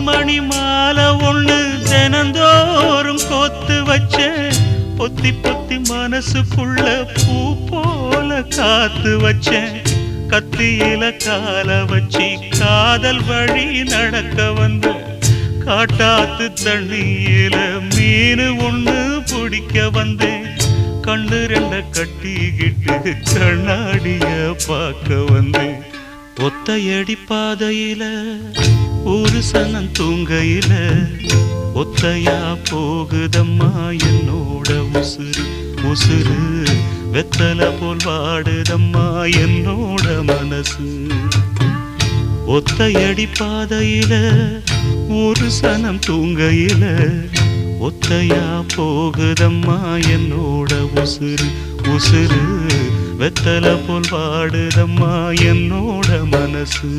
மணி மாலை ஒண்ணு தினந்தோறும் கோத்து வச்ச பொத்தி பொத்தி மனசுக்குள்ள பூ போல காத்து வச்சேன் கத்தியில கால வச்சி காதல் வழி நடக்க வந்த காட்டாத்து தண்ணியில மீன் ஒண்ணு பிடிக்க வந்தேன் கண்ணு ரெண்ட கட்டிக்கிட்டு கண்ணாடிய பார்க்க வந்தேன் ஒத்தையடி பாதையில ஒரு சனம் தூங்கையில ஒத்தையா போகுதம்மா என்னோட உசுறு உசுறு வெத்தல போல் வாடுதம்மா என்னோட மனசு ஒத்தையடி பாதையில ஒரு சனம் தூங்கையில ஒத்தையா போகுதம்மா என்னோட உசுறு உசுறு வெத்தல போல் வாடுதம்மா என்னோட மனசு